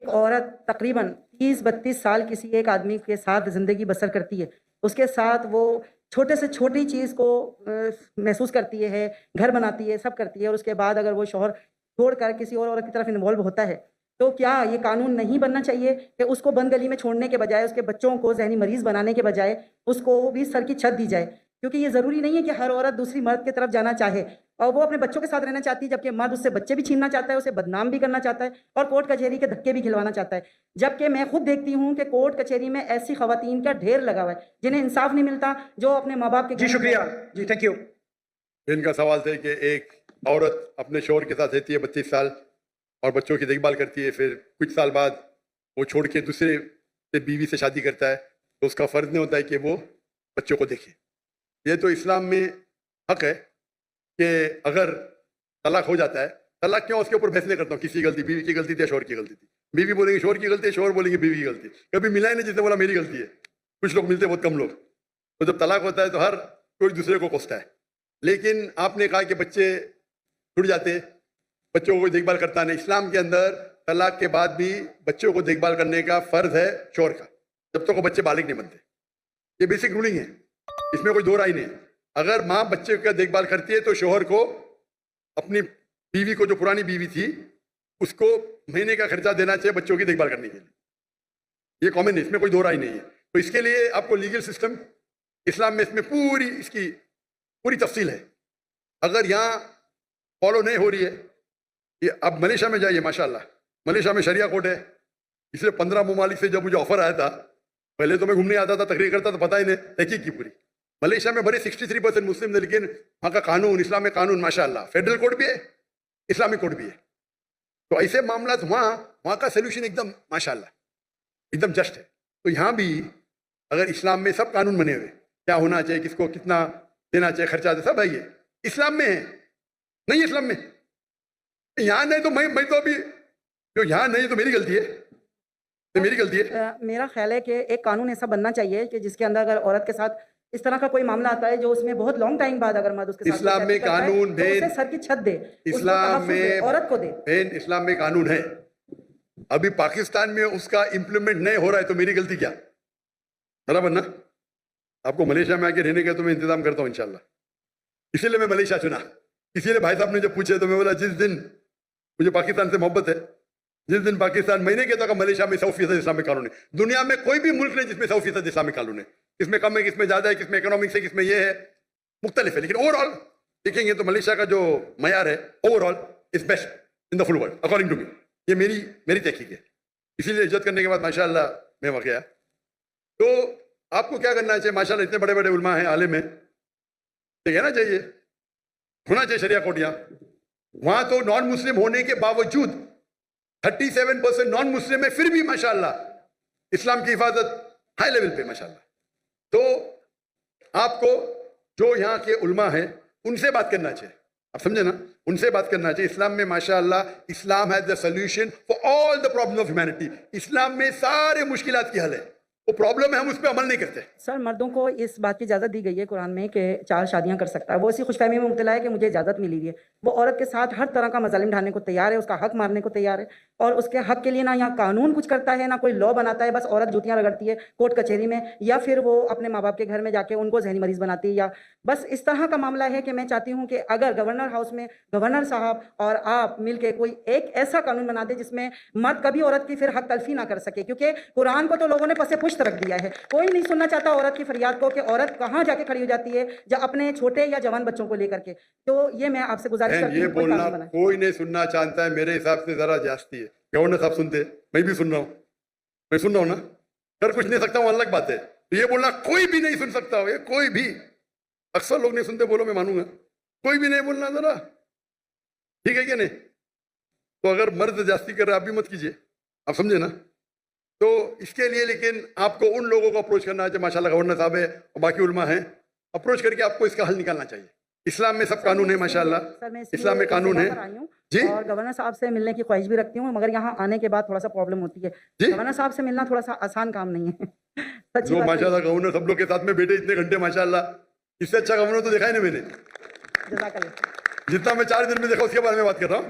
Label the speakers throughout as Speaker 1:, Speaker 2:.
Speaker 1: عورت تقریباً 30-32 سال کسی ایک آدمی کے ساتھ زندگی بسر کرتی ہے، اس کے ساتھ وہ چھوٹے سے چھوٹی چیز کو محسوس کرتی ہے، گھر بناتی ہے، سب کرتی ہے، اور اس کے بعد اگر وہ شوہر چھوڑ کر کسی اور عورت کی طرف انوالو ہوتا ہے تو کیا یہ قانون نہیں بننا چاہیے کہ اس کو بند گلی میں چھوڑنے کے بجائے، اس کے بچوں کو ذہنی مریض بنانے کے بجائے اس کو بھی سر کی چھت دی جائے؟ کیونکہ یہ ضروری نہیں ہے کہ ہر عورت دوسری مرد کی طرف جانا چاہے، اور وہ اپنے بچوں کے ساتھ رہنا چاہتی ہے، جبکہ مرد اس سے بچے بھی چھیننا چاہتا ہے، اسے بدنام بھی کرنا چاہتا ہے اور کورٹ کچہری کے دھکے بھی کھلوانا چاہتا ہے۔ جبکہ میں خود دیکھتی ہوں کہ کورٹ کچہری میں ایسی خواتین کا ڈھیر لگا ہوا ہے جنہیں انصاف نہیں ملتا، جو اپنے ماں باپ کے
Speaker 2: جی شکریہ جی، تھینک یو۔
Speaker 3: ان کا سوال تھا کہ ایک عورت اپنے شوہر کے ساتھ رہتی ہے 32 سال اور بچوں کی دیکھ بھال کرتی ہے، پھر کچھ سال بعد وہ چھوڑ کے دوسرے سے بیوی سے شادی کرتا ہے، تو اس کا فرض نہیں ہوتا ہے کہ وہ بچوں کو دیکھے۔ یہ تو اسلام میں حق ہے کہ اگر طلاق ہو جاتا ہے، طلاق کیوں، اس کے اوپر بحث نہیں کرتا ہوں، کسی کی غلطی، بیوی کی غلطی تھی یا شوہر کی غلطی تھی۔ بیوی بولیں گے شوہر کی غلطی ہے، شوہر بولیں گے بیوی کی غلطی ہے، کبھی ملا ہی نہیں جس نے بولا میری غلطی ہے۔ کچھ لوگ ملتے بہت کم لوگ، تو جب طلاق ہوتا ہے تو ہر کوئی دوسرے کو کوستا ہے۔ لیکن آپ نے کہا کہ بچے چھوٹ جاتے، بچوں کو دیکھ بھال کرتا نہیں۔ اسلام کے اندر طلاق کے بعد بھی بچوں کو دیکھ بھال کرنے کا فرض ہے شوہر کا، جب تک وہ بچے بالغ نہیں بنتے۔ یہ بیسک رولنگ ہے، اس میں کوئی دو رائے نہیں ہے۔ اگر ماں بچے کا دیکھ بھال کرتی ہے تو شوہر کو اپنی بیوی کو، جو پرانی بیوی تھی، اس کو مہینے کا خرچہ دینا چاہیے بچوں کی دیکھ بھال کرنے کے لیے۔ یہ کامن ہے، اس میں کوئی دو رائے نہیں ہے۔ تو اس کے لیے آپ کو لیگل سسٹم اسلام میں، اس میں پوری اس کی پوری تفصیل ہے۔ اگر یہاں فالو نہیں ہو رہی ہے، یہ اب ملیشیا میں جائیے، ماشاءاللہ ملیشیا میں شریعہ کورٹ ہے۔ اس لیے 15 ممالک سے جب مجھے آفر آیا تھا، پہلے تو میں گھومنے آتا تھا، تقریر کرتا تھا، پتہ ہی نہیں تحقیق کی پوری۔ ملیشیا میں بڑے 63% مسلم ہیں، لیکن وہاں کا قانون، اسلامی قانون ماشاءاللہ، فیڈرل کورٹ بھی ہے، اسلامک کورٹ بھی ہے۔ تو ایسے معاملات وہاں کا سلوشن ایک دم ماشاءاللہ ایک دم جسٹ ہے۔ تو یہاں بھی اگر اسلام میں سب قانون بنے ہوئے، کیا ہونا چاہیے، کس کو کتنا دینا چاہیے، خرچہ دے، سب ہے، یہ اسلام میں ہے۔ نہیں اسلام میں یہاں نہیں تو میں تو ابھی جو یہاں نہیں تو میری غلطی ہے، تو میری غلطی ہے۔
Speaker 1: میرا خیال ہے کہ ایک قانون ایسا بننا چاہیے کہ جس کے اندر اگر عورت کے ساتھ اس طرح کا کوئی معاملہ آتا ہے جو اس میں بہت لانگ ٹائم بعد اگر مرد اس کے ساتھ
Speaker 3: اسلام میں قانون
Speaker 1: تو اسے سر کی چھت دے،
Speaker 3: اسلام میں
Speaker 1: عورت کو دے۔
Speaker 3: بہن، اسلام میں قانون ہے، ابھی پاکستان میں اس کا امپلیمنٹ نہیں ہو رہا ہے، تو میری غلطی کیا؟ برابر نا؟ آپ کو ملیشیا میں آ کے رہنے کا تو میں انتظام کرتا ہوں انشاءاللہ۔ اسی لیے میں ملیشیا چنا۔ اسی لیے بھائی صاحب نے جب پوچھے تو میں بولا جس دن مجھے پاکستان سے محبت ہے، جس دن پاکستان، میں نے کہتا کہ ملیشیا میں 100% اسلامک قانون ہے۔ دنیا میں کوئی بھی ملک نہیں جس میں 100% اسلامک قانون ہے، کس میں کم ہے، کس میں زیادہ ہے، کس میں اکنامکس ہے، کس میں یہ ہے، مختلف ہے، لیکن اوور آل دیکھیں گے تو ملیشیا کا جو معیار ہے overall is best in the full world according to me. یہ میری تحقیق ہے، اسی لیے عزت کرنے کے بعد ماشاءاللہ میں وہاں گیا۔ تو آپ کو کیا کرنا چاہیے؟ ماشاءاللہ اتنے بڑے بڑے علماء ہیں، عالم ہیں، تو کہنا چاہیے ہونا چاہیے شریعہ کورٹ یہاں۔ وہاں تو نان مسلم ہونے کے باوجود 37% نان مسلم ہے، پھر بھی ماشاءاللہ اسلام کی حفاظت ہائی لیول پہ ماشاءاللہ۔ تو آپ کو جو یہاں کے علماء ہیں ان سے بات کرنا چاہیے، آپ سمجھے نا، ان سے بات کرنا چاہیے۔ اسلام میں ماشاءاللہ Islam has the solution for all the problem of humanity. اسلام میں سارے مشکلات کی حل ہے، وہ پرابلم ہے، ہم اس پہ عمل نہیں کرتے۔
Speaker 1: سر، مردوں کو اس بات کی اجازت دی گئی ہے قرآن میں کہ 4 شادیاں کر سکتا ہے۔ وہ اسی خوش فہمی میں مبتلا ہے کہ مجھے اجازت ملی ہوئی ہے۔ وہ عورت کے ساتھ ہر طرح کا مظالم ڈھانے کو تیار ہے، اس کا حق مارنے کو تیار ہے، اور اس کے حق کے لیے نہ یہاں قانون کچھ کرتا ہے، نہ کوئی لا بناتا ہے، بس عورت جوتیاں رگڑتی ہے کورٹ کچہری میں، یا پھر وہ اپنے ماں باپ کے گھر میں جا کے ان کو ذہنی مریض بناتی ہے، یا بس اس طرح کا معاملہ ہے کہ میں چاہتی ہوں کہ اگر گورنر ہاؤس میں گورنر صاحب اور آپ مل کے کوئی ایک ایسا قانون بنا دے جس میں مرد کبھی عورت کی پھر حق تلفی نہ کر سکے، کیونکہ قرآن کو تو لوگوں نے پس پشت رکھ دیا ہے۔ کوئی نہیں سننا چاہتا عورت کی فریاد کو کہ عورت کہاں جا کے کھڑی ہو جاتی ہے جب اپنے چھوٹے یا جوان بچوں کو لے کر کے۔ تو یہ میں آپ سے گزارش کرتی
Speaker 3: یہ
Speaker 1: ہوں
Speaker 3: بولنا کوئی نہیں سننا چاہتا ہے، میرے حساب سے ذرا جاستی ہے۔ گورنر صاحب سنتے، میں بھی سن رہا ہوں، میں سن رہا ہوں نا، کر کچھ نہیں سکتا ہوں، الگ بات ہے۔ یہ بولنا کوئی بھی نہیں سن سکتا ہو، یہ کوئی بھی، اکثر لوگ نہیں سنتے، بولو میں مانوں گا، کوئی بھی نہیں بولنا ذرا، ٹھیک ہے کہ نہیں؟ تو اگر مرد جاستی کر رہے آپ بھی مت کیجیے، آپ سمجھے نا۔ تو اس کے لیے لیکن آپ کو ان لوگوں کو اپروچ کرنا چاہیے، ماشاءاللہ گورنر صاحب ہے اور باقی علماء ہیں، اپروچ کر کے آپ کو اس کا حل نکالنا چاہیے۔ اسلام میں سب قانون ہے ماشاءاللہ، اسلام میں قانون ہے جی،
Speaker 1: اور گورنر صاحب سے ملنے کی خواہش بھی رکھتی ہوں، مگر یہاں آنے کے بعد تھوڑا سا پرابلم ہوتی ہے۔ گورنر صاحب سے ملنا تھوڑا سا آسان کام نہیں ہے۔
Speaker 3: جو ماشاءاللہ گورنر سب لوگ کے ساتھ میں بیٹھے اتنے گھنٹے ماشاءاللہ، اس سے اچھا گورنر تو دیکھا ہی نہیں میں نے۔
Speaker 1: جزاک اللہ۔
Speaker 3: جتنا میں 4 دن میں دیکھا اس کے بارے میں بات کر رہا ہوں۔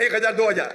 Speaker 3: 1000 2000।